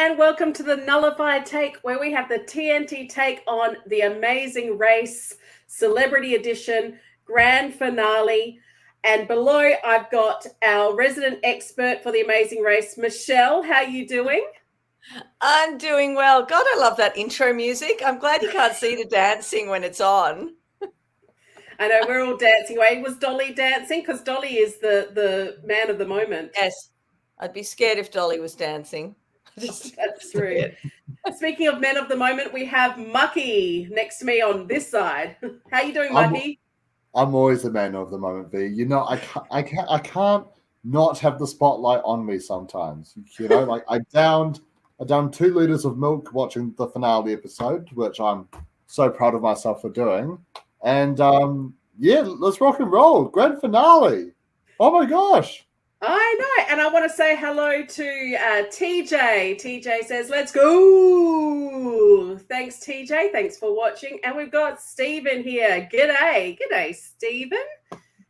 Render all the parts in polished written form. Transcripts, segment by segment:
and welcome to the Nullified Take, where we have the TNT take on The Amazing Race, Celebrity Edition, Grand Finale. And below, I've got our resident expert for The Amazing Race, Michelle. How are you doing? I'm doing well. God, I love that intro music. I'm glad you can't see the dancing when it's on. I know we're all dancing away. Was Dolly dancing? Because Dolly is the man of the moment. Yes, I'd be scared if Dolly was dancing. That's true. Speaking of men of the moment, we have Mucky next to me on this side. How you doing, Mucky? I'm always the man of the moment, V. You know, I can't not have the spotlight on me sometimes. You know, like I downed 2 liters of milk watching the finale episode, which I'm so proud of myself for doing. And yeah, let's rock and roll. Grand finale. Oh my gosh. I know, and I want to say hello to TJ. TJ says, let's go. Thanks, TJ. Thanks for watching. And we've got Stephen here. G'day. G'day, Stephen.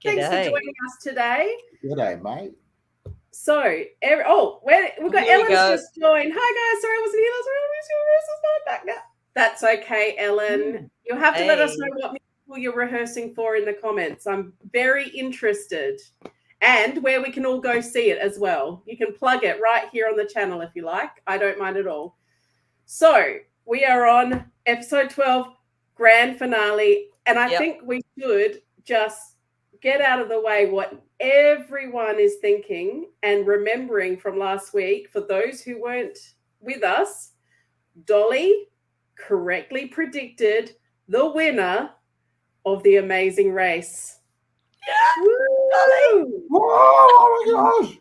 Thanks for joining us today. G'day, mate. So, we've got Ellen's just joined. Hi, guys. Sorry I wasn't here last week. Back now. That's okay, Ellen. You'll have to let us know what musical you're rehearsing for in the comments. I'm very interested. And where we can all go see it as well. You can plug it right here on the channel if you like. I don't mind at all. So we are on episode 12, grand finale. And I think we should just get out of the way what everyone is thinking and remembering from last week. For those who weren't with us, Dolly correctly predicted the winner of The Amazing Race. Yeah. Woo! Oh my gosh!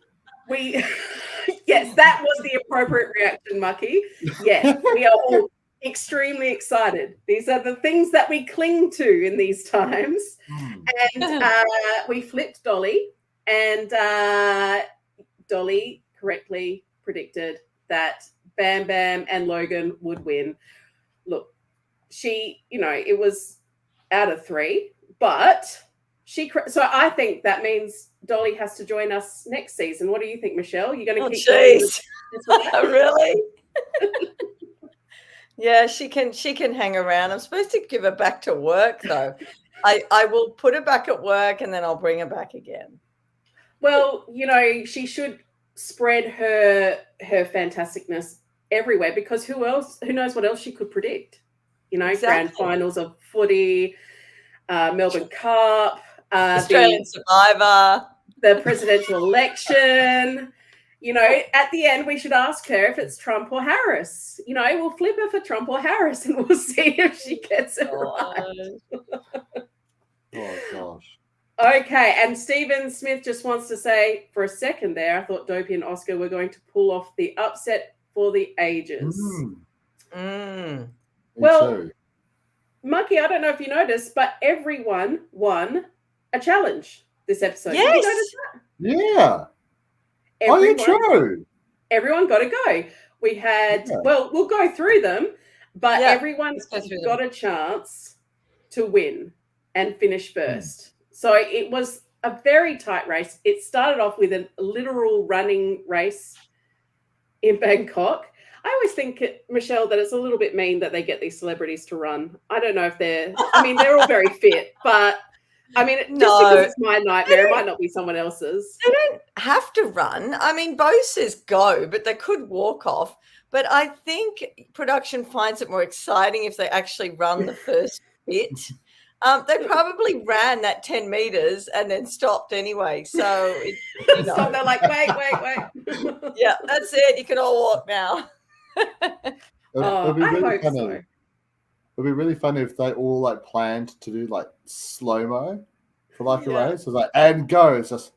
Yes, that was the appropriate reaction, Mucky. Yes, we are all extremely excited. These are the things that we cling to in these times. And we flipped Dolly, and Dolly correctly predicted that Bam Bam and Logan would win. Look, it was out of 3, but so I think that means Dolly has to join us next season. What do you think, Michelle? You're going to keep going? Really? Yeah, she can hang around. I'm supposed to give her back to work, though. I will put her back at work, and then I'll bring her back again. Well, she should spread her fantasticness everywhere, because who knows what else she could predict? Exactly. Grand finals of footy, Melbourne Cup, Australian Survivor, the presidential election. At the end, we should ask her if it's Trump or Harris. We'll flip her for Trump or Harris, and we'll see if she gets it right. Oh, gosh. Okay, and Stephen Smith just wants to say, for a second there, I thought Dopey and Oscar were going to pull off the upset for the ages. Well, Mucky, I don't know if you noticed, but everyone won a challenge this episode. Yes. Did you notice that? Yeah. True. Everyone got to go. We had, we'll go through them, but everyone got a chance to win and finish first. So it was a very tight race. It started off with a literal running race in Bangkok. I always think, Michelle, that it's a little bit mean that they get these celebrities to run. I don't know if they're all very fit, but because it's my nightmare, it might not be someone else's. They don't have to run. Bo says go, but they could walk off. But I think production finds it more exciting if they actually run the first bit. They probably ran that 10 meters and then stopped anyway. So so they're like, wait. Yeah, that's it. You can all walk now. It'd be really funny. So. It'd be really funny if they all planned to do slow-mo for a race. It's and go. It's just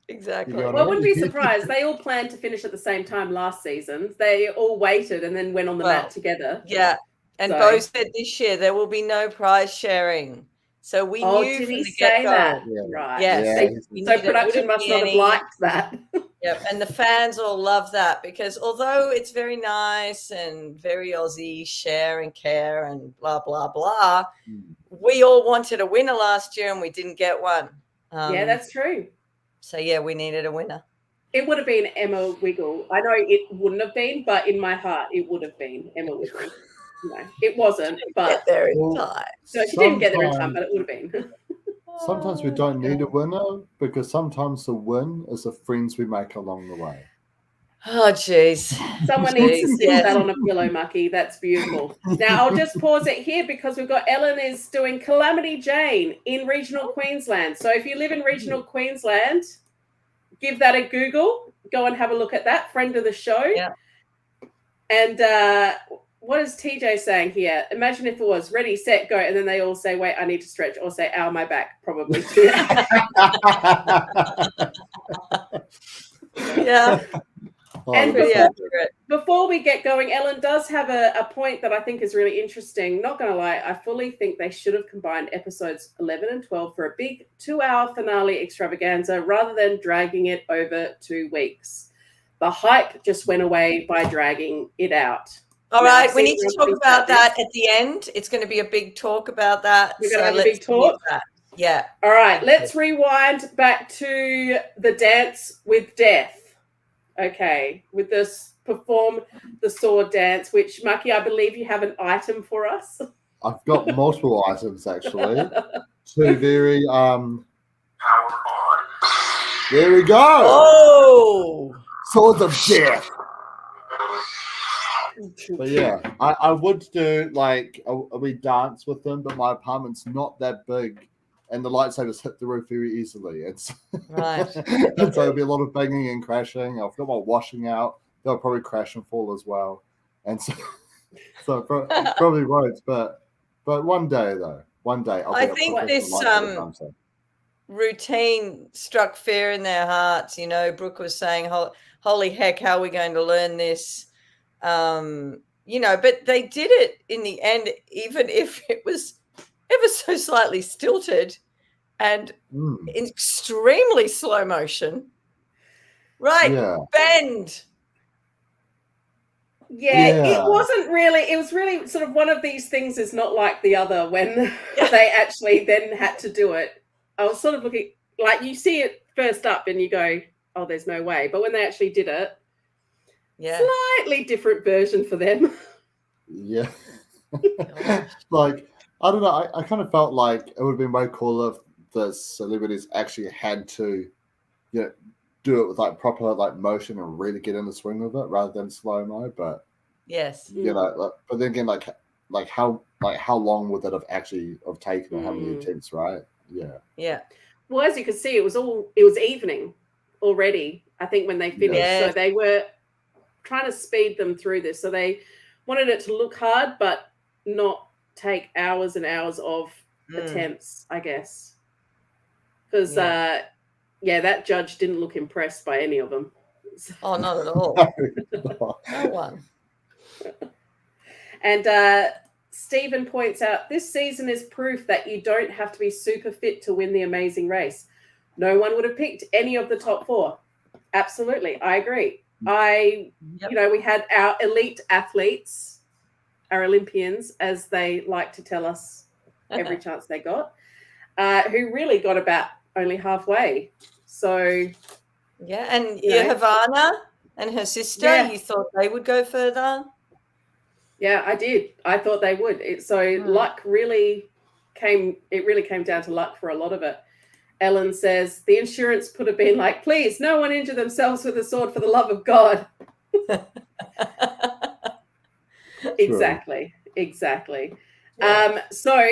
exactly. Well, I wouldn't be surprised. They all planned to finish at the same time last season. They all waited and then went on the mat together. Yeah. And Bo said this year there will be no prize sharing. So we knew did from he the say get-go. that? Right. Yeah. So production must not have liked that. Yeah, and the fans all love that, because although it's very nice and very Aussie, share and care and blah, blah, blah, we all wanted a winner last year and we didn't get one. Yeah, that's true. So, yeah, we needed a winner. It would have been Emma Wiggle. I know it wouldn't have been, but in my heart, it would have been Emma Wiggle. No, it wasn't, but Get there in time. No, she didn't get there in time, but it would have been. Sometimes we don't need a winner because sometimes the win is the friends we make along the way. Oh, jeez. Someone needs to stick that on a pillow, Mucky. That's beautiful. Now, I'll just pause it here because we've got Ellen is doing Calamity Jane in regional Queensland. So if you live in regional Queensland, give that a Google. Go and have a look at that. Friend of the show. Yeah. And what is TJ saying here? Imagine if it was ready, set, go, and then they all say, wait, I need to stretch, or say, ow, my back, probably. Yeah. And before we get going, Ellen does have a point that I think is really interesting. Not going to lie, I fully think they should have combined episodes 11 and 12 for a big 2-hour finale extravaganza rather than dragging it over 2 weeks. The hype just went away by dragging it out. All right, we need to talk about that at the end. It's going to be a big talk about that. We're going to have a big talk? Yeah. All right, let's rewind back to the dance with death. Okay, with this perform the sword dance, which, Mucky, I believe you have an item for us. I've got multiple items, actually. 2 very... Power on. There we go! Oh! Swords of death! But yeah, I would do like we dance with them, but my apartment's not that big, and the lightsabers hit the roof very easily. It's right. And so there'll be a lot of banging and crashing. I've got my washing out; they'll probably crash and fall as well, and so probably won't. But one day though, I think this routine struck fear in their hearts. You know, Brooke was saying, "Holy heck, how are we going to learn this?" You know, but they did it in the end, even if it was ever so slightly stilted and in extremely slow motion. Right. Yeah. Bend. Yeah, it wasn't really, it was really sort of one of these things is not like the other when they actually then had to do it. I was sort of looking, like you see it first up and you go, oh, there's no way. But when they actually did it, slightly different version for them. Yeah. Like, I don't know. I kind of felt like it would have been way cooler if the celebrities actually had to, you know, do it with like proper like motion and really get in the swing of it rather than slow mo. But yes, you know, but then again, like how long would that have actually taken or how many attempts, right? Yeah. Well, as you can see, it was evening already, I think, when they finished. So they were trying to speed them through this. So they wanted it to look hard, but not take hours and hours of attempts, I guess. Because, that judge didn't look impressed by any of them. Oh, not at all. No one. And Stephen points out, this season is proof that you don't have to be super fit to win the Amazing Race. No one would have picked any of the top 4. Absolutely. I agree. You know, we had our elite athletes, our Olympians, as they like to tell us every chance they got, who really got about only halfway. So, yeah, and Havana and her sister, you thought they would go further? Yeah, I did. I thought they would. Luck really came down to luck for a lot of it. Ellen says, the insurance could have been like, please, no one injure themselves with a sword for the love of God. Exactly. Yeah. So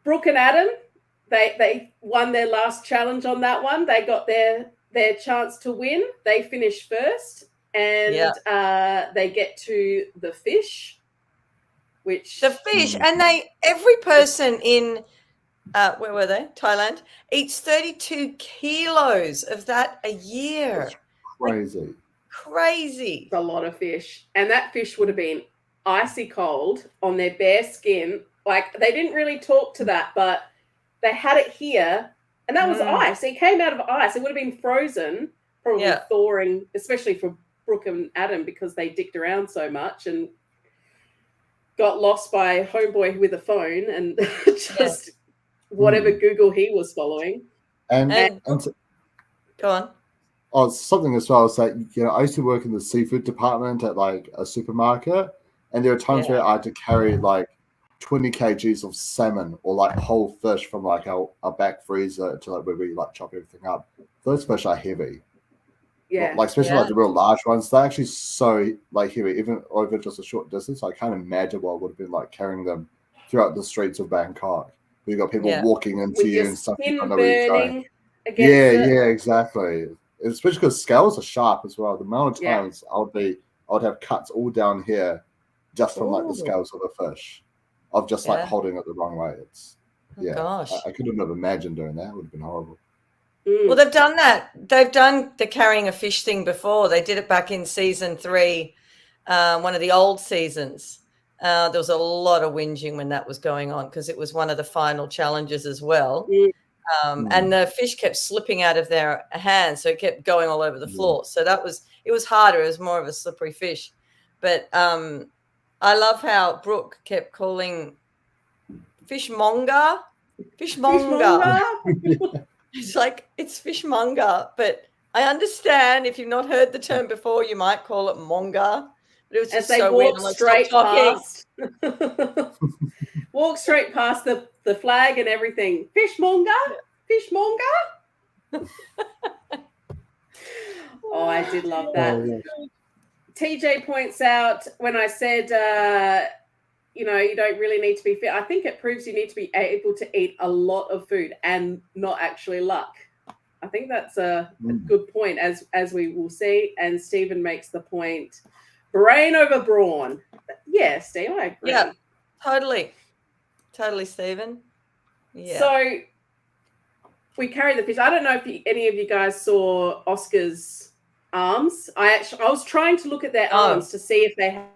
Brooke and Adam, they won their last challenge on that one. They got their chance to win. They finished first, and they get to the fish, and every person in where were they? Thailand eats 32 kilos of that a year. Crazy. It's a lot of fish, and that fish would have been icy cold on their bare skin. Like, they didn't really talk to that, but they had it here, and that was ice. It came out of ice. It would have been frozen, probably thawing, especially for Brooke and Adam, because they dicked around so much and got lost by homeboy with a phone and just whatever Google he was following. And go on. Oh, something as well. It's like, I used to work in the seafood department at like a supermarket, and there were times where I had to carry like 20 kgs of salmon or like whole fish from like our back freezer to like where we like chop everything up. Those fish are heavy. Yeah. Like especially like the real large ones, they're actually so like heavy, even over just a short distance. I can't imagine what it would have been like carrying them throughout the streets of Bangkok. You got people walking into you and stuff. You don't know where you're going. Yeah, exactly. Especially because scales are sharp as well. The amount of times I would have cuts all down here just from like the scales of the fish, of just like holding it the wrong way. It's gosh, I couldn't have imagined doing that. It would have been horrible. Well, they've done that. They've done the carrying a fish thing before. They did it back in season 3, one of the old seasons. There was a lot of whinging when that was going on because it was one of the final challenges as well. And the fish kept slipping out of their hands, so it kept going all over the floor. So it was harder. It was more of a slippery fish. But I love how Brooke kept calling fishmonger. It's like, it's fishmonger, but I understand if you've not heard the term before, you might call it monger. But it was just so weird. I'm like, straight past. Walk straight past the flag and everything. Fishmonger? Oh, I did love that. TJ points out when I said, you don't really need to be fit. I think it proves you need to be able to eat a lot of food and not actually luck. I think that's a good point, as we will see. And Stephen makes the point, brain over brawn. Yeah, Steve, I agree. Yeah, totally, Stephen. Yeah. So we carry the fish. I don't know if any of you guys saw Oscar's arms. I was trying to look at their arms to see if they had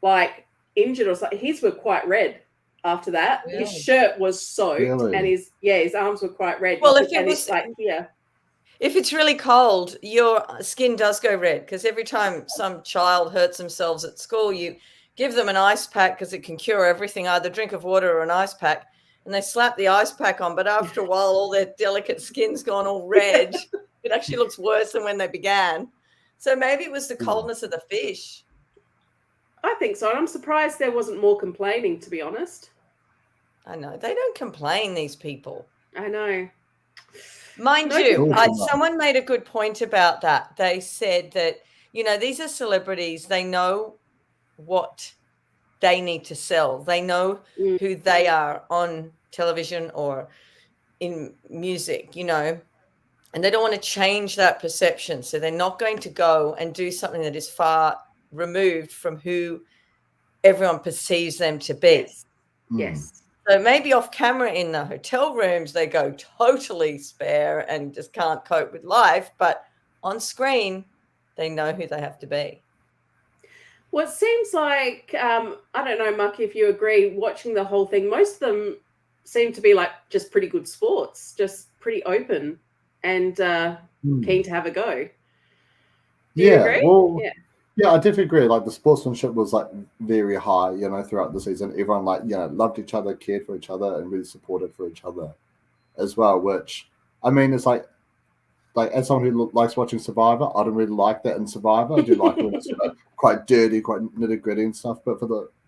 like injured or something. His were quite red after that. Really? His shirt was soaked and his arms were quite red. Well, if it's really cold, your skin does go red because every time some child hurts themselves at school, you give them an ice pack because it can cure everything, either drink of water or an ice pack, and they slap the ice pack on, but after a while all their delicate skin's gone all red. It actually looks worse than when they began. So maybe it was the coldness of the fish. I think so. And I'm surprised there wasn't more complaining, to be honest. I know. They don't complain, these people. I know. Mind you, someone made a good point about that. They said that, these are celebrities. They know what they need to sell. They know who they are on television or in music, and they don't want to change that perception. So they're not going to go and do something that is far removed from who everyone perceives them to be. Yes. So maybe off camera in the hotel rooms, they go totally spare and just can't cope with life. But on screen, they know who they have to be. Well, it seems like, I don't know, Mucky, if you agree, watching the whole thing, most of them seem to be like just pretty good sports, just pretty open and keen to have a go. Do you agree? Well, yeah, I definitely agree. Like the sportsmanship was like very high, throughout the season. Everyone loved each other, cared for each other, and really supported for each other as well. Which, I mean, it's like as someone who likes watching Survivor, I don't really like that in Survivor. I do like when it's quite dirty, quite nitty gritty and stuff. But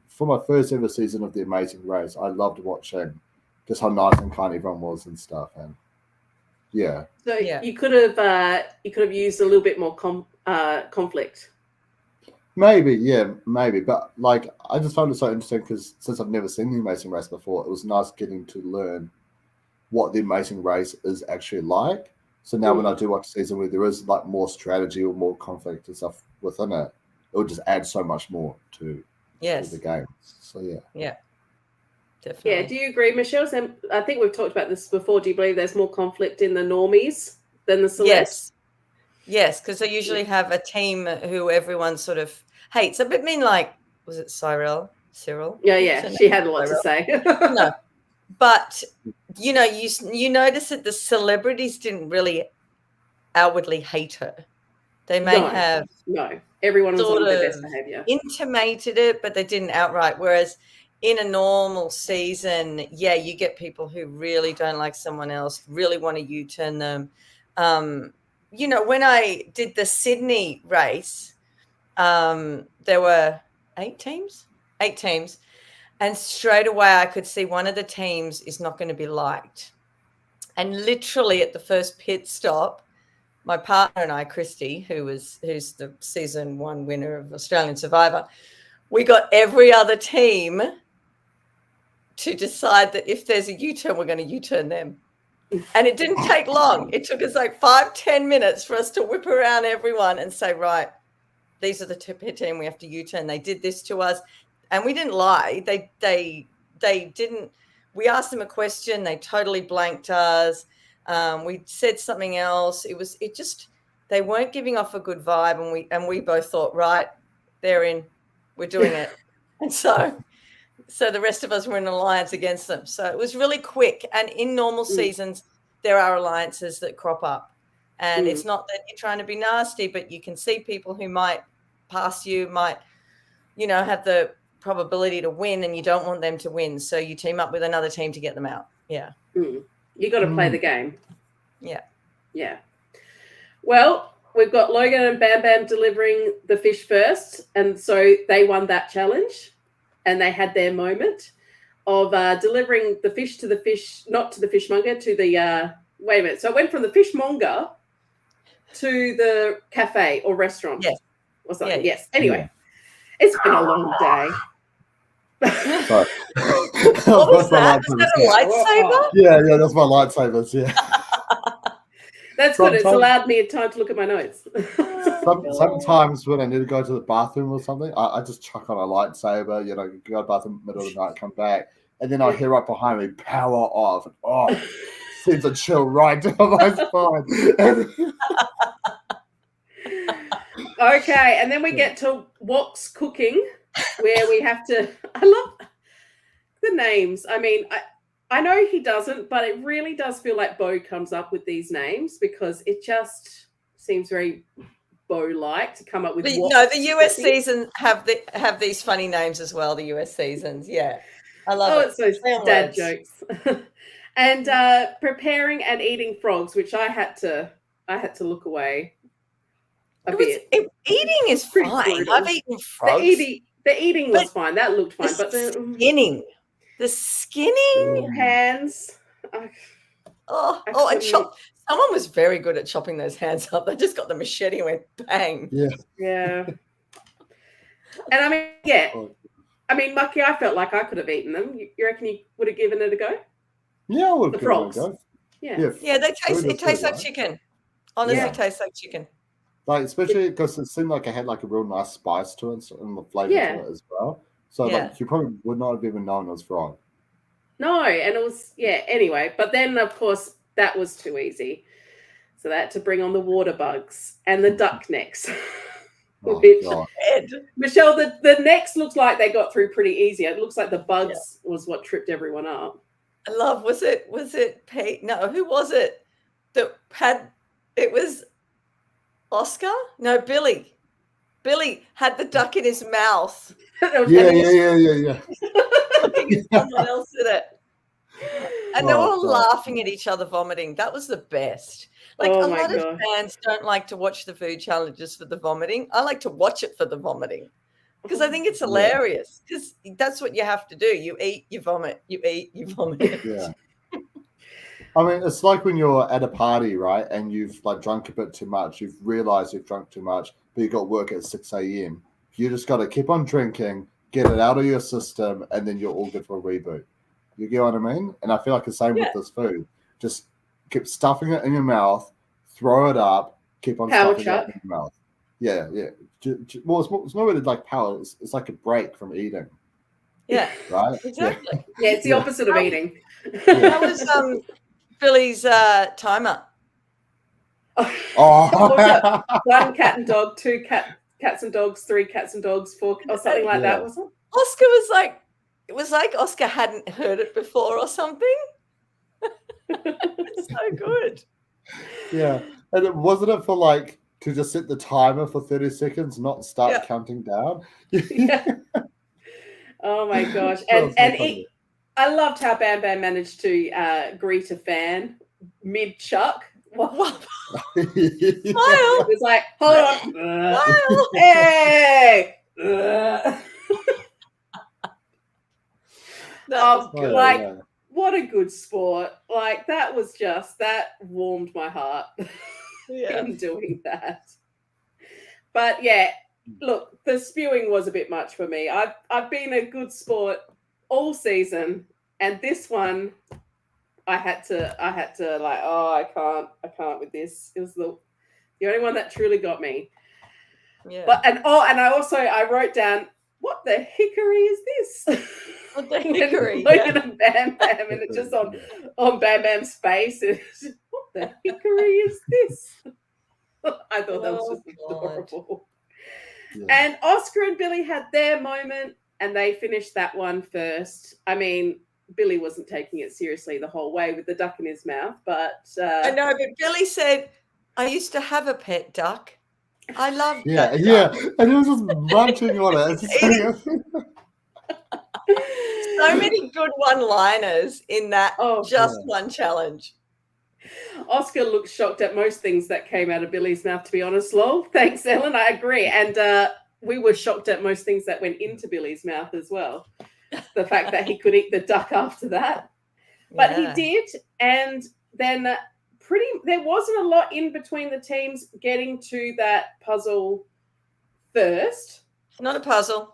for my first ever season of The Amazing Race, I loved watching just how nice and kind everyone was and stuff. And so you could have used a little bit more conflict. Maybe, but I just found it so interesting because since I've never seen The Amazing Race before, it was nice getting to learn what The Amazing Race is actually like. So now when I do watch a season where there is like more strategy or more conflict and stuff within it, it would just add so much more to the game. So yeah, definitely. Yeah, do you agree, Michelle? I think we've talked about this before. Do you believe there's more conflict in the normies than the celebs? Yes, because they usually have a team who everyone sort of hates. A bit was it Cyril? Yeah. She had a lot to say. No, but you notice that the celebrities didn't really outwardly hate her. They may have everyone was on their best behavior. Intimated it, but they didn't outright. Whereas in a normal season, you get people who really don't like someone else, really want to U-turn them. when I did the Sydney race, there were 8 teams, and straight away I could see one of the teams is not going to be liked. And literally at the first pit stop, my partner and I, Christy, who's the season 1 winner of Australian Survivor, we got every other team to decide that if there's a U-turn, we're going to U-turn them. And it didn't take long. It took us like 5-10 minutes for us to whip around everyone and say, right, these are the pit team, we have to U-turn. They did this to us. And we didn't lie. They didn't. We asked them a question. They totally blanked us. We said something else. They weren't giving off a good vibe. And we both thought, right, they're in, we're doing it. And so the rest of us were in alliance against them. So it was really quick. And in normal seasons, there are alliances that crop up. And it's not that you're trying to be nasty, but you can see people who might pass you, might, have the probability to win, and you don't want them to win. So you team up with another team to get them out. Yeah. You got to play the game. Yeah. Yeah. Well, we've got Logan and Bam Bam delivering the fish first. And so they won that challenge. And they had their moment of delivering the fish to the fish, not to the fishmonger, to the, wait a minute. So it went from the fishmonger to the cafe or restaurant. Yes. Or something. Yeah. Yes. Anyway, it's been a long day. Sorry. What was that? Was that a lightsaber? Yeah, that's my lightsabers, yeah. That's good. It's allowed me time to look at my notes. Sometimes when I need to go to the bathroom or something, I just chuck on a lightsaber, go to the bathroom middle of the night, come back, and then I hear right behind me, power off. Oh, sends a chill right down my spine. Okay, and then we get to Wok's cooking, where we have to. I love the names. I mean, I know he doesn't, but it really does feel like Bo comes up with these names because it just seems very Bo-like to come up with. No, the US seasons have these funny names as well. The US seasons, yeah, I love it. Oh, it's those dad jokes. And preparing and eating frogs, which I had to look away. Eating is fine. Brutal. I've eaten frogs. The eating was fine. That looked fine. But the skinning hands. And someone was very good at chopping those hands up. They just got the machete and went bang. Yeah. And I mean, yeah. I mean, Mucky, I felt like I could have eaten them. You reckon you would have given it a go? Yeah, I would have given it a go. Yeah. Yeah, it tastes like chicken. Honestly, it tastes like chicken. Like, especially because it seemed like it had like a real nice spice to it and the flavor to it as well. So like you probably would not have even known it was frog. No, and it was anyway. But then of course that was too easy. So they had to bring on the water bugs and the duck necks. Michelle, the necks looks like they got through pretty easy. It looks like the bugs was what tripped everyone up. I love was it Pete? No, who was it that had it was Oscar? No, Billy. Billy had the duck in his mouth. Yeah. Someone else did it. And they were all laughing at each other vomiting. That was the best. Like a lot of fans don't like to watch the food challenges for the vomiting. I like to watch it for the vomiting because I think it's hilarious because that's what you have to do. You eat, you vomit. You eat, you vomit. Yeah. I mean, it's like when you're at a party, right? And you've like drunk a bit too much. You've realized you've drunk too much, but you've got work at 6 a.m. You just got to keep on drinking, get it out of your system, and then you're all good for a reboot. You get what I mean? And I feel like the same with this food. Just keep stuffing it in your mouth, throw it up, keep on stuffing it in your mouth. Yeah. Well, it's not really like power. It's like a break from eating. Yeah. Right? Exactly. Yeah, it's the opposite of eating. That was Billy's timer. Oh. 1 cat and dog, 2 cats and dogs, 3 cats and dogs, 4 or something like that, wasn't it? Oscar was like, it was like Oscar hadn't heard it before or something. It's so good. Yeah. And wasn't it for like to just set the timer for 30 seconds, not start counting down? Oh my gosh. I loved how Bam Bam managed to greet a fan mid-chuck What? Smile. It was like, hold on. Smile. Hey. What a good sport. Like, that warmed my heart in doing that. But yeah, look, the spewing was a bit much for me. I've been a good sport all season, and this one I had to like, I can't with this. It was the only one that truly got me. Yeah. But and I wrote down, what the hickory is this? What the hickory? Looking at Bam Bam, and it's just on Bam Bam's face. What the hickory is this? I thought that was just adorable. Yeah. And Oscar and Billy had their moment, and they finished that one first. I mean, Billy wasn't taking it seriously the whole way with the duck in his mouth, but I know. But Billy said, "I used to have a pet duck. I loved that duck." Yeah, and he was just munching on it. So many good one-liners in that one challenge. Oscar looked shocked at most things that came out of Billy's mouth, to be honest, lol. Thanks, Ellen. I agree. And we were shocked at most things that went into Billy's mouth as well. The fact that he could eat the duck after that. But he did. And then there wasn't a lot in between the teams getting to that puzzle first. Not a puzzle.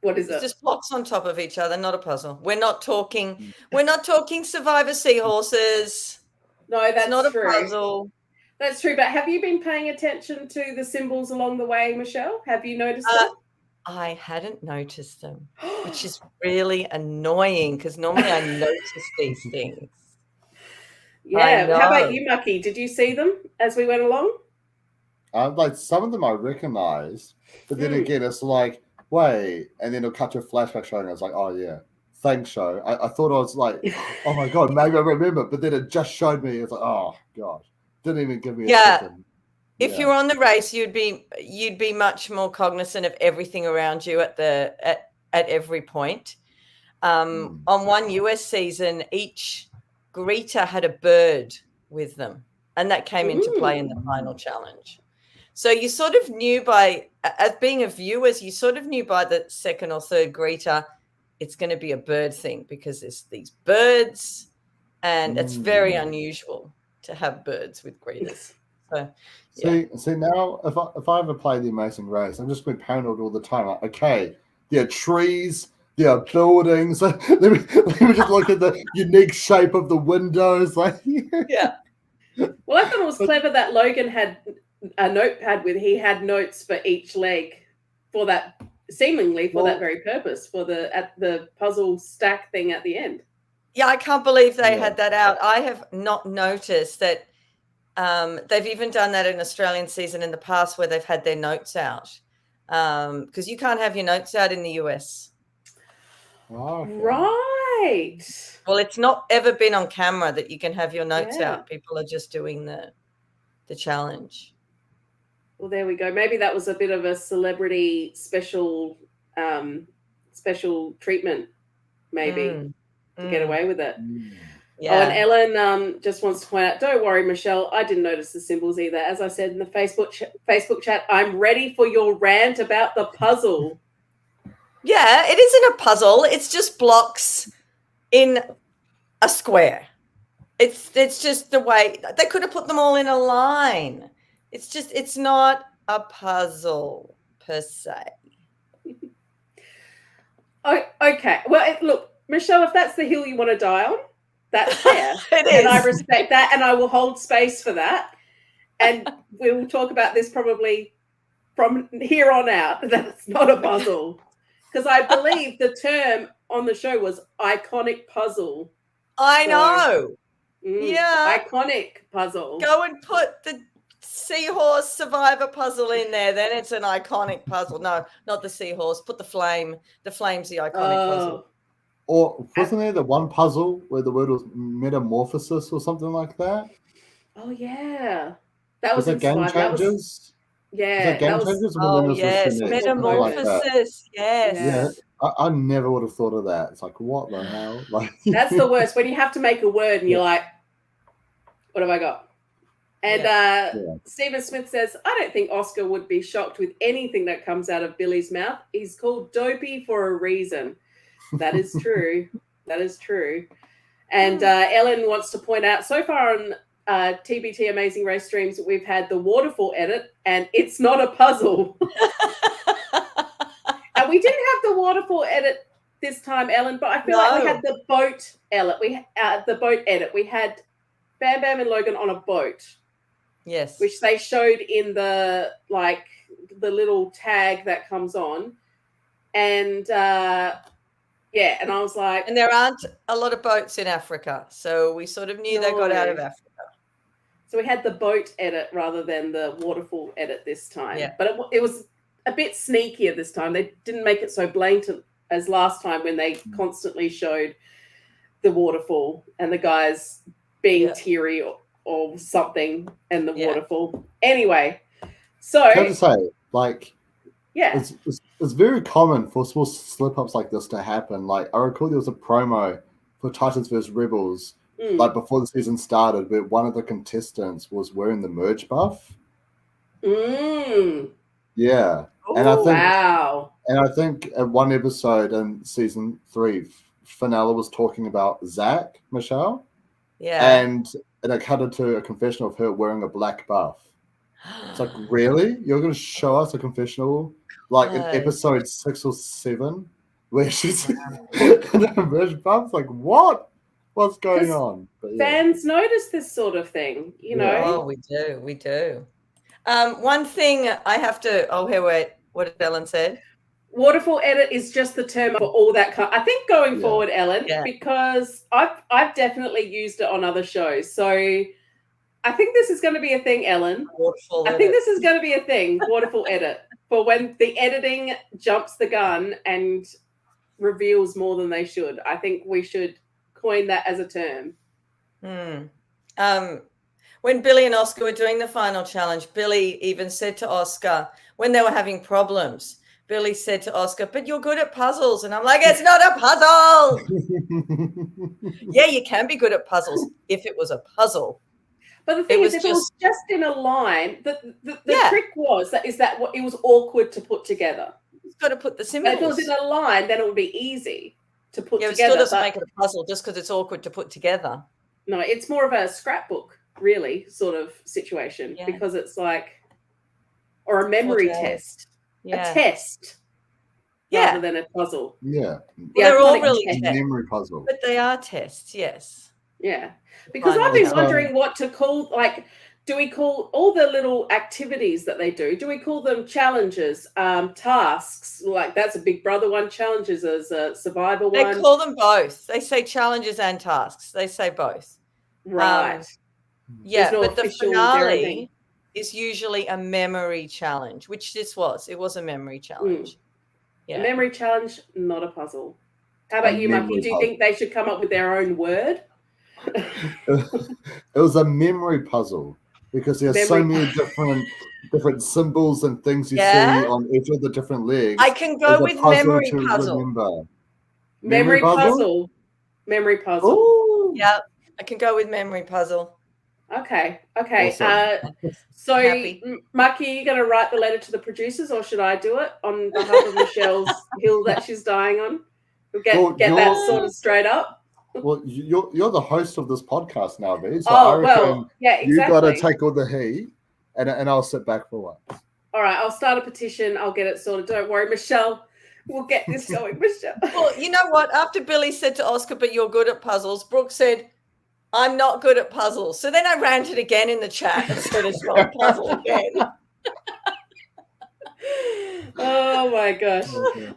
What is it? It's just blocks on top of each other, not a puzzle. We're not talking Survivor Seahorses. No, that's not true. A puzzle. That's true. But have you been paying attention to the symbols along the way, Michelle? Have you noticed them? I hadn't noticed them, which is really annoying because normally I notice these things. Yeah. How about you, Mucky? Did you see them as we went along? Like some of them I recognized, but then again, it's like, wait, and then it'll cut to a flashback showing. I was like, oh yeah, thanks, show. I thought I was like, oh my god, maybe I remember, but then it just showed me. It's like, oh god, didn't even give me a second. If you were on the race, you'd be much more cognizant of everything around you at every point. On one US season, each greeter had a bird with them, and that came into play in the final challenge. So you sort of knew as being a viewer, you sort of knew by the second or third greeter, it's going to be a bird thing because there's these birds, and it's very unusual to have birds with greeters. So, see now, if I ever play The Amazing Race, I'm just going paranoid all the time. Like, okay, there are trees, there are buildings. let me just look at the unique shape of the windows. Like, yeah. Well, I thought it was clever that Logan had a notepad he had notes for each leg for that, seemingly for that very purpose, at the puzzle stack thing at the end. Yeah, I can't believe they had that out. I have not noticed that. They've even done that in Australian season in the past where they've had their notes out because you can't have your notes out in the US. Okay. Right. Well, it's not ever been on camera that you can have your notes out. People are just doing the challenge. Well, there we go. Maybe that was a bit of a celebrity special treatment, maybe, to get away with it. Yeah. Oh, and Ellen just wants to point out, don't worry, Michelle, I didn't notice the symbols either. As I said in the Facebook chat, I'm ready for your rant about the puzzle. Yeah, it isn't a puzzle. It's just blocks in a square. It's just the way they could have put them all in a line. It's not a puzzle per se. Oh, okay. Well, look, Michelle, if that's the hill you want to die on, that's fair. It is. And I respect that, and I will hold space for that. And we will talk about this probably from here on out, that it's not a puzzle. Because I believe the term on the show was iconic puzzle. I know. Yeah. Iconic puzzle. Go and put the seahorse survivor puzzle in there, then it's an iconic puzzle. No, not the seahorse. Put the flame. The flame's the iconic puzzle. Or wasn't there the one puzzle where the word was metamorphosis or something like that? Oh yeah, that was Game Changers. Yeah, Game Changers. Yes, metamorphosis. Yes. Yeah, I never would have thought of that. It's like, what the hell? Like, that's the worst when you have to make a word and you're like, what have I got? And Stephen Smith says, I don't think Oscar would be shocked with anything that comes out of Billy's mouth. He's called Dopey for a reason. That is true. That is true. And Ellen wants to point out, so far on TBT Amazing Race streams, we've had the waterfall edit, and it's not a puzzle. And we did have the waterfall edit this time, Ellen, but I feel like we had the boat edit. We had Bam Bam and Logan on a boat. Yes. Which they showed in the little tag that comes on. And and I was like, and there aren't a lot of boats in Africa, so we sort of knew they got out of Africa. So we had the boat edit rather than the waterfall edit this time. Yeah. But it was a bit sneakier this time. They didn't make it so blatant as last time when they constantly showed the waterfall and the guys being teary or something and the waterfall. Anyway, so I have to say, like, it's very common for small slip-ups like this to happen. Like, I recall there was a promo for Titans vs. Rebels, like before the season started, where one of the contestants was wearing the merge buff. Yeah. Ooh, and I think wow. And I think at one episode in season 3, Fenella was talking about Zach, Michelle. Yeah. And it cut to a confessional of her wearing a black buff. It's like, really? You're going to show us a confessional like in episode 6 or 7 where she's in a merge buff? It's like, what? What's going on? But, fans notice this sort of thing, you know? Oh, we do. One thing I have to, wait, what did Ellen say? Waterfall edit is just the term for all that kind. I think going forward, Ellen, because I've definitely used it on other shows. So I think this is going to be a thing, Ellen. I think this is going to be a thing, waterfall edit, for when the editing jumps the gun and reveals more than they should. I think we should coin that as a term. When Billy and Oscar were doing the final challenge, Billy even said to Oscar, when they were having problems, Billy said to Oscar, but you're good at puzzles. And I'm like, it's not a puzzle. Yeah, you can be good at puzzles if it was a puzzle. But the thing is, if it was just in a line, the trick was that it was awkward to put together. You've got to put the symbols. But if it was in a line, then it would be easy to put together. Yeah, it still doesn't make it a puzzle just because it's awkward to put together. No, it's more of a scrapbook, really, sort of situation, because it's like, or a memory test. Yeah. A test rather than a puzzle. Yeah. They're all really a memory puzzle. But they are tests, yes. Yeah. Because I've been wondering what to call, like, do we call all the little activities that they do we call them challenges, tasks? Like, that's a Big Brother one, challenges as a Survivor one. They call them both. They say challenges and tasks. They say both. Right. But the finale is usually a memory challenge, which this was. It was a memory challenge. Yeah. A memory challenge, not a puzzle. How about you, Mucky? Do you think they should come up with their own word? It was a memory puzzle because there's so many different symbols and things you see on each of the different legs. I can go with memory puzzle. Memory puzzle. Memory puzzle. Ooh. Yeah, I can go with memory puzzle. Okay. Awesome. So, Mucky, are you going to write the letter to the producers, or should I do it on behalf of Michelle's hill that she's dying on? We'll get that sorted straight up. Well, you're the host of this podcast now, V. So I reckon you got to take all the heat, and I'll sit back for once. All right, I'll start a petition. I'll get it sorted. Don't worry, Michelle. We'll get this going, Michelle. Well, you know what? After Billy said to Oscar, but you're good at puzzles, Brooke said, I'm not good at puzzles. So then I ranted again in the chat and said it's not a puzzle again. Oh, my gosh.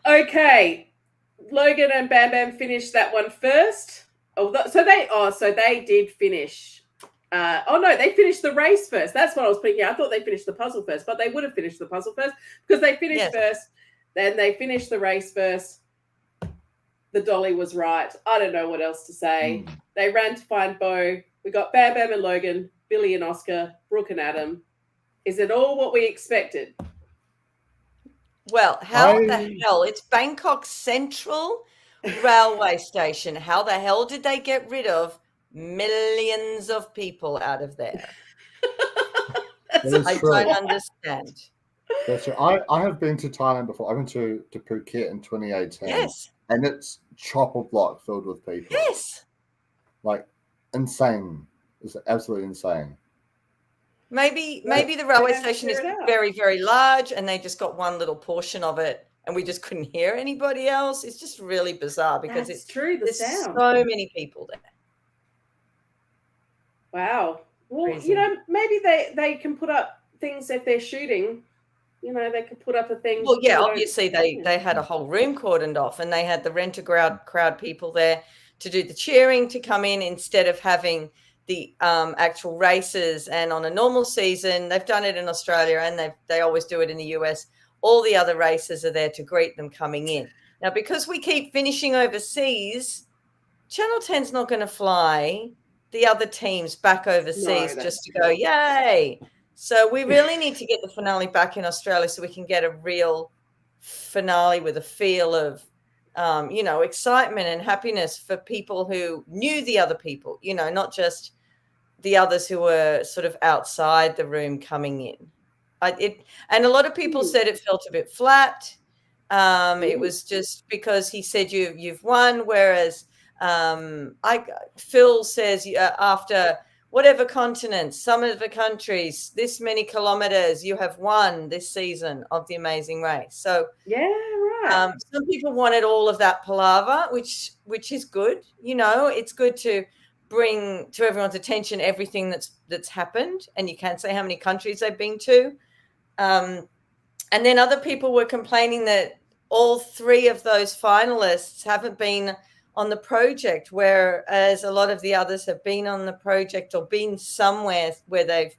Okay. Logan and Bam Bam finished that one first. So they did finish. They finished the race first. That's what I was thinking. I thought they finished the puzzle first, but they would have finished the puzzle first because they finished first. Then they finished the race first. The dolly was right. I don't know what else to say. They ran to find Bo. We got Bam Bam and Logan, Billy and Oscar, Brooke and Adam. Is it all what we expected? Well, how the hell? It's Bangkok Central Railway Station. How the hell did they get rid of millions of people out of there? I don't understand. That's true. I have been to Thailand before. I went to Phuket in 2018. Yes. And it's chock-a-block filled with people. Yes. Like, insane. It's absolutely insane. Maybe the railway station is very, very large and they just got one little portion of it and we just couldn't hear anybody else. It's just really bizarre because it's true. There's so many people there. Wow. Well, you know, maybe they can put up things if they're shooting. You know, they could put up a thing. Well, yeah, obviously they had a whole room cordoned off and they had the rent-a-crowd people there to do the cheering to come in instead of having the actual races. And on a normal season, they've done it in Australia and they always do it in the US. All the other races are there to greet them coming in. Now, because we keep finishing overseas, Channel 10's not going to fly the other teams back overseas just to go, yay. So we really need to get the finale back in Australia so we can get a real finale with a feel of, you know, excitement and happiness for people who knew the other people, you know, not just the others who were sort of outside the room coming in. And a lot of people said it felt a bit flat. It was just because he said you've won, whereas Phil says after whatever continents, some of the countries, this many kilometers, you have won this season of The Amazing Race. So yeah, right. Some people wanted all of that palaver, which is good. You know, it's good to bring to everyone's attention everything that's happened, and you can't say how many countries they've been to. And then other people were complaining that all three of those finalists haven't been on the project, whereas a lot of the others have been on the project or been somewhere where they've,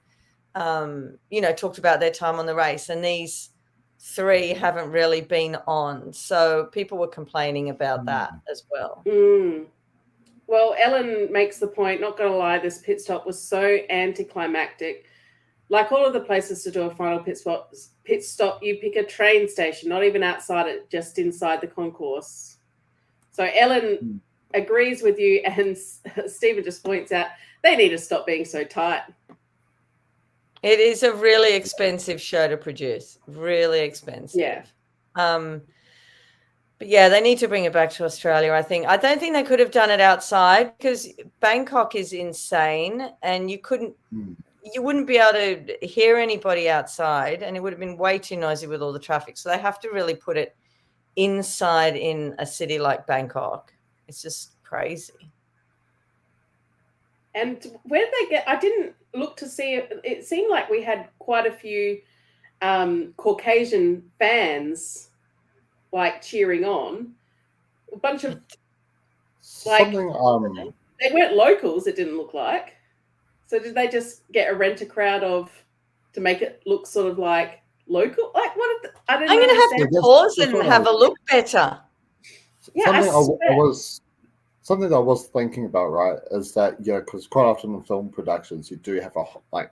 you know, talked about their time on the race. And these three haven't really been on. So people were complaining about that as well. Well, Ellen makes the point, not going to lie, this pit stop was so anticlimactic. Like all of the places to do a final pit stop, you pick a train station, not even outside it, just inside the concourse. So Ellen agrees with you, and Stephen just points out they need to stop being so tight. It is a really expensive show to produce, really expensive. Yeah. But yeah, they need to bring it back to Australia, I think. I don't think they could have done it outside because Bangkok is insane and you wouldn't be able to hear anybody outside and it would have been way too noisy with all the traffic. So they have to really put it inside in a city like Bangkok. It's just crazy. And where did they get? I didn't look to see it. It seemed like we had quite a few Caucasian fans like cheering on. A bunch of like they weren't locals, it didn't look like. So did they just get a rent-a-crowd to make it look sort of like local? Like what? I'm going to have to pause and have a look better. Yeah, something that I was thinking about, right, is that, yeah, because quite often in film productions, you do have a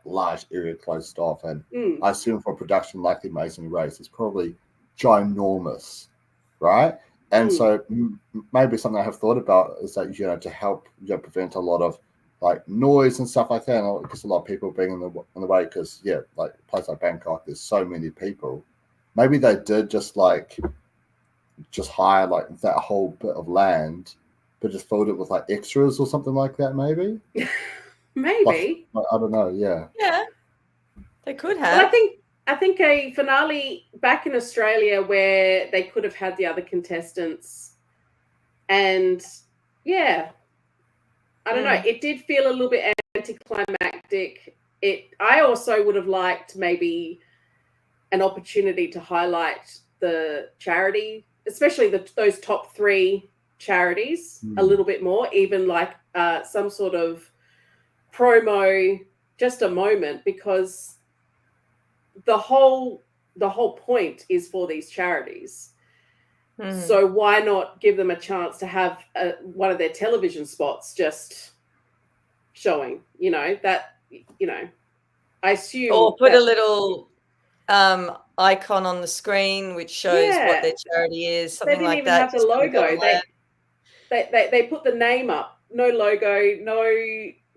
large area closed off, and I assume for a production like The Amazing Race, it's probably ginormous, right? And so maybe something I have thought about is that, you know, to help prevent a lot of like noise and stuff like that, and because a lot of people being in the way, because like a place like Bangkok, there's so many people. Maybe they did just hire like that whole bit of land, but just filled it with like extras or something like that. Maybe. Maybe. I don't know. Yeah. Yeah, they could have. But I think a finale back in Australia where they could have had the other contestants, and yeah. I don't know. It did feel a little bit anticlimactic. I also would have liked maybe an opportunity to highlight the charity, especially those top three charities a little bit more, even like some sort of promo, just a moment, because the whole point is for these charities. So why not give them a chance to have one of their television spots just showing, you know, that, you know, I assume. Or put a little icon on the screen which shows what their charity is, something like that. They didn't even have the logo. They put the name up. No logo, no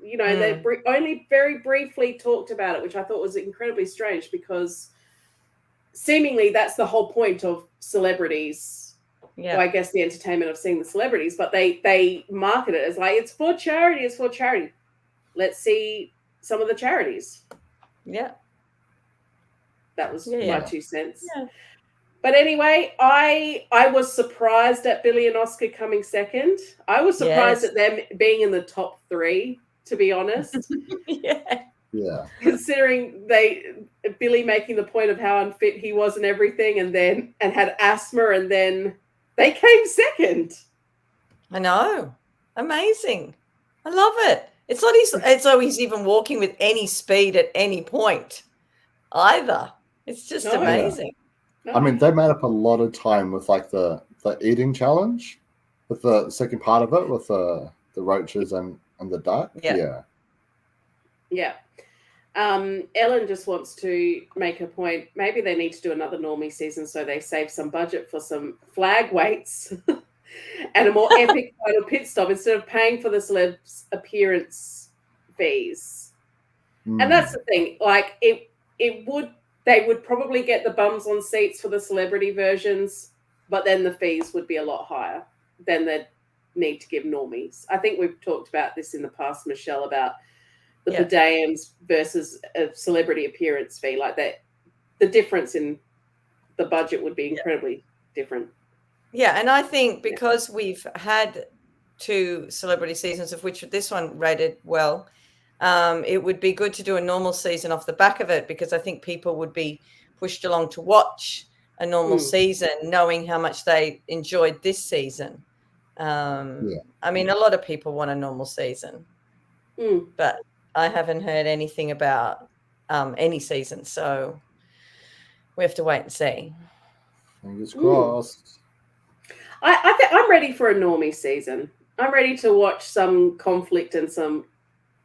They only very briefly talked about it, which I thought was incredibly strange because seemingly that's the whole point of celebrities. Yeah. Well, I guess the entertainment of seeing the celebrities, but they market it as like, it's for charity, it's for charity. Let's see some of the charities. Yeah. That was my 2 cents. Yeah. But anyway, I was surprised at Billy and Oscar coming second. I was surprised at them being in the top 3, to be honest. Yeah. Considering Billy making the point of how unfit he was and everything, and had asthma, and then they came second. I know. Amazing. I love it. It's not as though he's even walking with any speed at any point either. It's just amazing. Yeah. I mean, they made up a lot of time with like the eating challenge, with the second part of it, with the roaches and the duck. Yeah. Ellen just wants to make a point. Maybe they need to do another Normie season so they save some budget for some flag weights and a more epic final pit stop instead of paying for the celebs' appearance fees. And that's the thing. Like they would probably get the bums on seats for the celebrity versions, but then the fees would be a lot higher than they'd need to give normies. I think we've talked about this in the past, Michelle, about the per diems versus a celebrity appearance fee. Like that, the difference in the budget would be incredibly different. Yeah, and I think because we've had 2 celebrity seasons, of which this one rated well, it would be good to do a normal season off the back of it, because I think people would be pushed along to watch a normal season, knowing how much they enjoyed this season. I mean, a lot of people want a normal season, but I haven't heard anything about any season, so we have to wait and see. Fingers crossed. I think I'm ready for a normie season. I'm ready to watch some conflict and some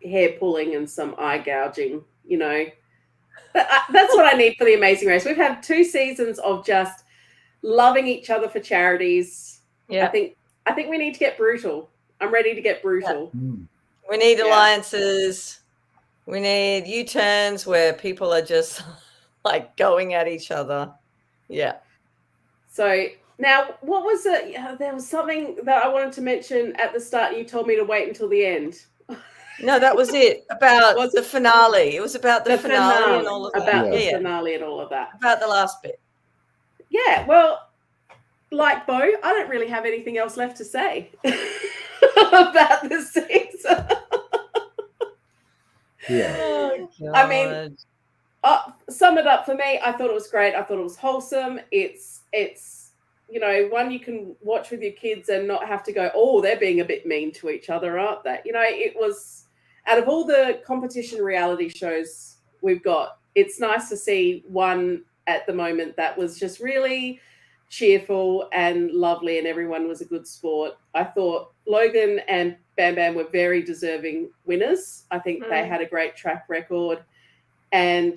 hair pulling and some eye gouging, That's what I need for The Amazing Race. We've had 2 seasons of just loving each other for charities. Yeah. I think we need to get brutal. I'm ready to get brutal. Yeah. We need alliances. We need U-turns where people are just like going at each other. Yeah. So now, what was it? There was something that I wanted to mention at the start, and you told me to wait until the end. No, that was it. About the finale. It was about the finale and all of that. About the finale and all of that. About the last bit. Yeah, well, like Bo, I don't really have anything else left to say about this season. Yeah. Oh, I mean, sum it up for me. I thought it was great. I thought it was wholesome. It's one you can watch with your kids and not have to go, oh, they're being a bit mean to each other, aren't they? It was, out of all the competition reality shows we've got, it's nice to see one at the moment that was just really cheerful and lovely, and everyone was a good sport. I thought Logan and Bam Bam were very deserving winners. I think they had a great track record, and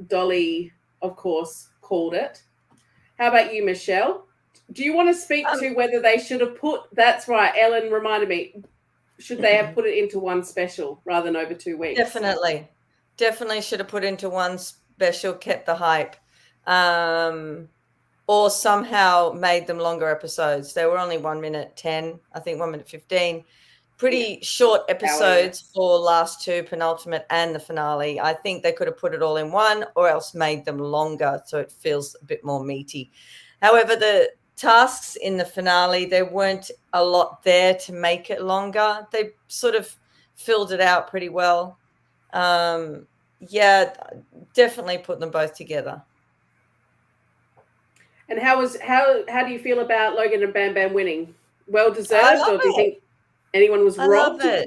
Dolly, of course, called it. How about you, Michelle? Do you want to speak to whether they should have that's right, Ellen reminded me, should they have put it into one special rather than over 2 weeks? Definitely should have put into one special, kept the hype, or somehow made them longer episodes. They were only 1 minute 10, I think 1 minute 15. Pretty short episodes for last 2, penultimate and the finale. I think they could have put it all in one, or else made them longer so it feels a bit more meaty. However, the tasks in the finale, there weren't a lot there to make it longer. They sort of filled it out pretty well. Definitely put them both together. And how do you feel about Logan and Bam Bam winning? Well deserved, or do you think anyone was robbed? I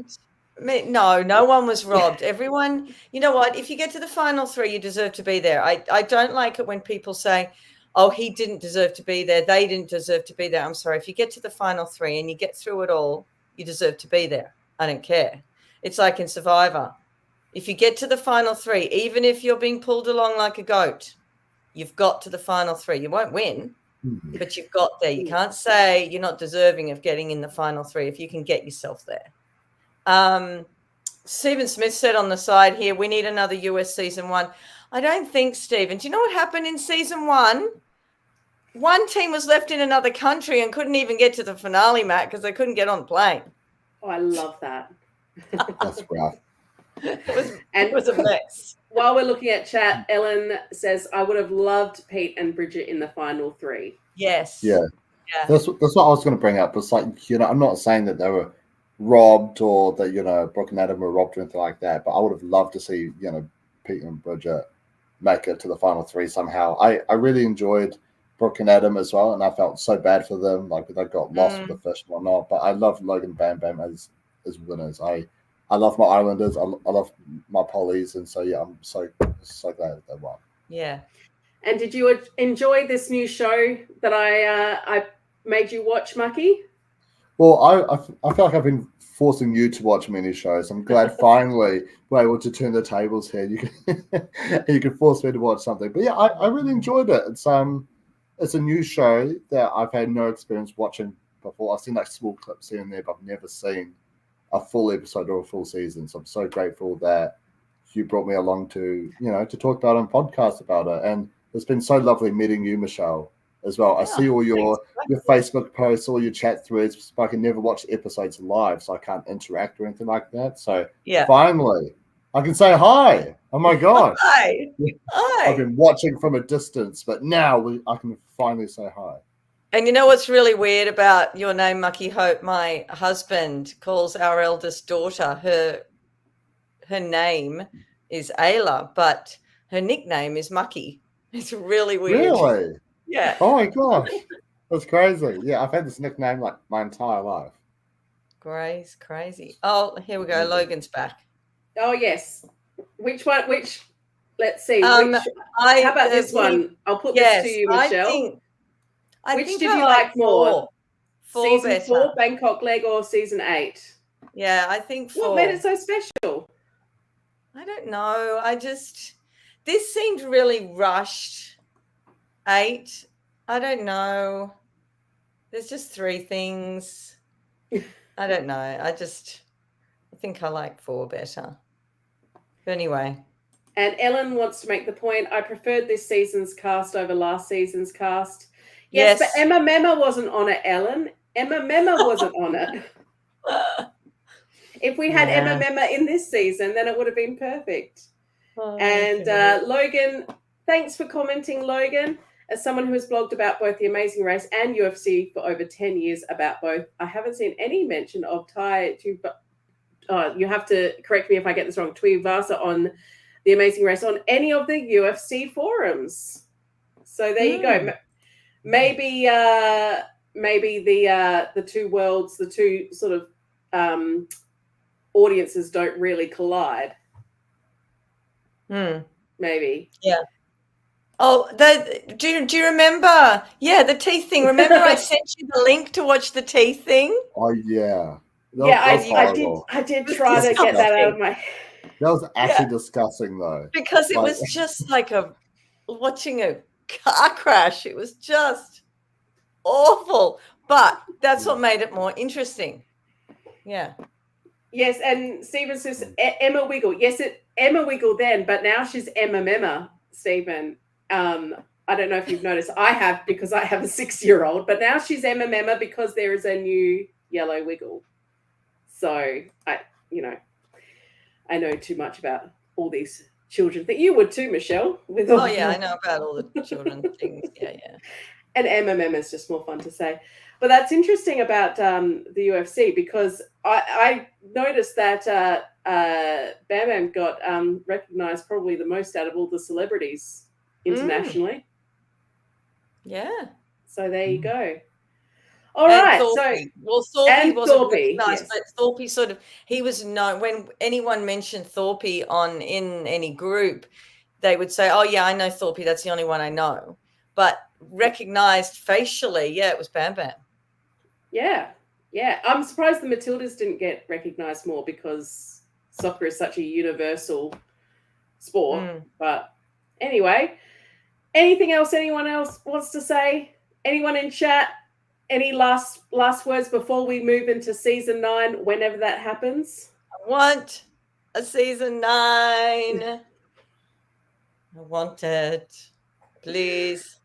love it. No one was robbed. Everyone, you know what? If you get to the final 3, you deserve to be there. I don't like it when people say, oh, he didn't deserve to be there. They didn't deserve to be there. I'm sorry. If you get to the final 3 and you get through it all, you deserve to be there. I don't care. It's like in Survivor. If you get to the final 3, even if you're being pulled along like a goat, you've got to the final 3. You won't win, but you've got there. You can't say you're not deserving of getting in the final 3 if you can get yourself there. Stephen Smith said on the side here, we need another US season 1. I don't think, Stephen. Do you know what happened in season 1? One team was left in another country and couldn't even get to the finale, Matt, because they couldn't get on the plane. Oh, I love that. That's rough. It was a mess. While we're looking at chat, Ellen says, I would have loved Pete and Bridget in the final 3. Yes. Yeah. That's what I was going to bring up. It's like, I'm not saying that they were robbed or that, Brooke and Adam were robbed or anything like that, but I would have loved to see, Pete and Bridget make it to the final 3 somehow. I really enjoyed Brooke and Adam as well, and I felt so bad for them, like they got lost with the fish and whatnot. But I love Logan Bam Bam as winners. I love my Islanders. I love my Pollies, and so I'm so glad that they won. Yeah. And did you enjoy this new show that I made you watch, Mucky? Well, I feel like I've been forcing you to watch many shows. I'm glad finally we're able to turn the tables here. You can force me to watch something. But yeah, I really enjoyed it. It's a new show that I've had no experience watching before. I've seen like small clips here and there, but I've never seen a full episode or a full season. So I'm so grateful that you brought me along to talk about it and podcast about it. And it's been so lovely meeting you, Michelle, as well. I see all your Facebook posts, all your chat threads, but I can never watch episodes live, so I can't interact or anything like that. So finally, I can say hi. Oh my gosh. Hi. I've been watching from a distance, but now I can finally say hi. And you know what's really weird about your name, Mucky Hope? My husband calls our eldest daughter, her name is Ayla, but her nickname is Mucky. It's really weird. Really? Yeah. Oh my gosh. That's crazy. Yeah, I've had this nickname like my entire life. Crazy. Oh, here we go. Logan's back. Oh, yes. Which one? Let's see. How about this one? I'll put this to you, Michelle. Which did you like more? Season 4, Bangkok Leg, or season 8? Yeah, I think 4. What made it so special? I don't know. This seemed really rushed. 8, I don't know. There's just 3 things. I don't know. I think I like 4 better. But anyway. And Ellen wants to make the point, I preferred this season's cast over last season's cast. Yes, but Emma Memma wasn't on it, Ellen. Emma Memma wasn't on it. If we had Emma Memma in this season, then it would have been perfect. Oh, and Logan, thanks for commenting, Logan. As someone who has blogged about both The Amazing Race and UFC for over 10 years about both, I haven't seen any mention of you have to correct me if I get this wrong, Tuivasa on The Amazing Race on any of the UFC forums. So there you go. Maybe the two worlds, the two sort of audiences don't really collide. Maybe. Yeah. Oh, do you remember? Yeah, the teeth thing. Remember I sent you the link to watch the teeth thing? Oh, yeah. I did try to get that out of my head. That was actually disgusting, though. Because it was just like watching a car crash. It was just awful. But that's what made it more interesting. Yeah. Yes, and Stephen says Emma Wiggle. Yes, Emma Wiggle then, but now she's Emma Memma, Stephen. I don't know if you've noticed. I have, because I have a 6-year-old, but now she's Emma Memma because there is a new yellow wiggle. So I know too much about all these children. That you would too, Michelle. I know about all the children things. Yeah. And Emma Memma is just more fun to say. But that's interesting about the UFC, because I noticed that Bam Bam got recognized probably the most out of all the celebrities internationally. Yeah. So there you go. All right. Thorpe wasn't recognized, but Thorpe he was known. When anyone mentioned Thorpe in any group, they would say, "Oh yeah, I know Thorpe. That's the only one I know." But recognized facially, it was Bam Bam. Yeah. I'm surprised the Matildas didn't get recognized more, because soccer is such a universal sport. But anyway, anything else anyone else wants to say Anyone in chat? Any last words before we move into season 9, whenever that happens? I want a season 9. I want it. Please.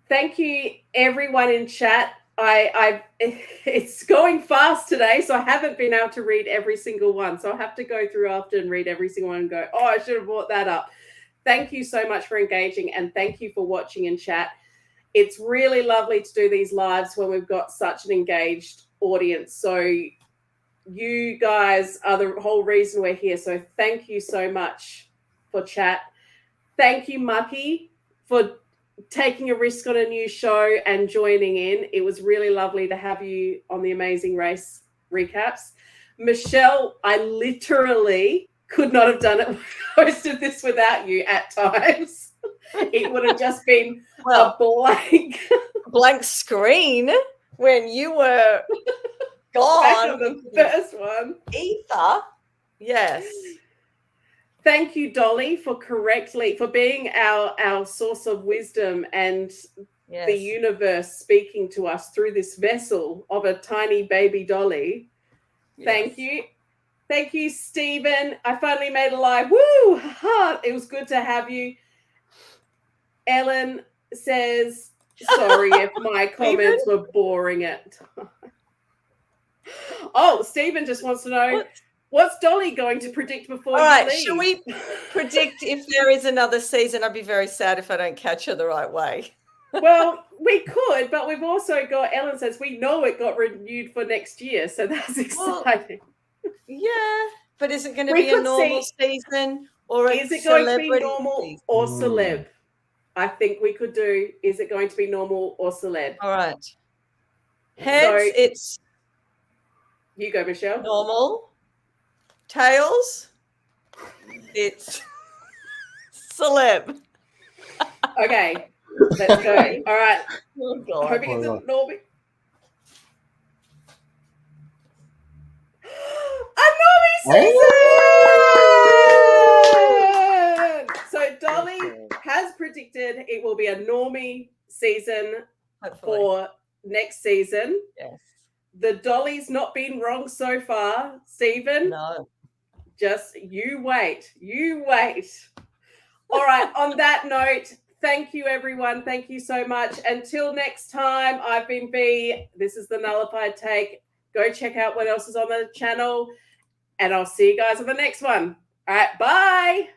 Thank you, everyone in chat. It's going fast today, so I haven't been able to read every single one. So I have to go through after and read every single one and go, oh, I should have brought that up. Thank you so much for engaging, and thank you for watching in chat. It's really lovely to do these lives when we've got such an engaged audience. So you guys are the whole reason we're here. So thank you so much for chat. Thank you, Mucky, for taking a risk on a new show and joining in. It was really lovely to have you on the Amazing Race recaps. Michelle, I literally could not have done it, hosted this without you at times. It would have just been a blank screen when you were gone. Back on the first one. Ether. Yes. Thank you, Dolly, for being our source of wisdom and the universe speaking to us through this vessel of a tiny baby Dolly. Yes. Thank you. Thank you, Stephen. I finally made it live. Woo! It was good to have you. Ellen says, sorry if my comments were boring at times. Oh, Stephen just wants to know, what's Dolly going to predict before you leave? Shall we predict if there is another season? I'd be very sad if I don't catch her the right way. Well, we could, but we've also got, Ellen says, we know it got renewed for next year, so that's exciting. Yeah, but is it going to be a normal season or is it going to be normal or celeb? I think we could do, is it going to be normal or celeb? All right. Heads, it's... You go, Michelle. Normal. Tails, it's celeb. Okay, let's go. All right. Oh, God. Hoping it's a normal. A normie season! So Dolly has predicted it will be a normie season for next season. Yes. The Dolly's not been wrong so far, Stephen. No. Just you wait. You wait. All right. On that note, thank you, everyone. Thank you so much. Until next time, I've been B. This is the Nullified Take. Go check out what else is on the channel. And I'll see you guys on the next one. All right. Bye.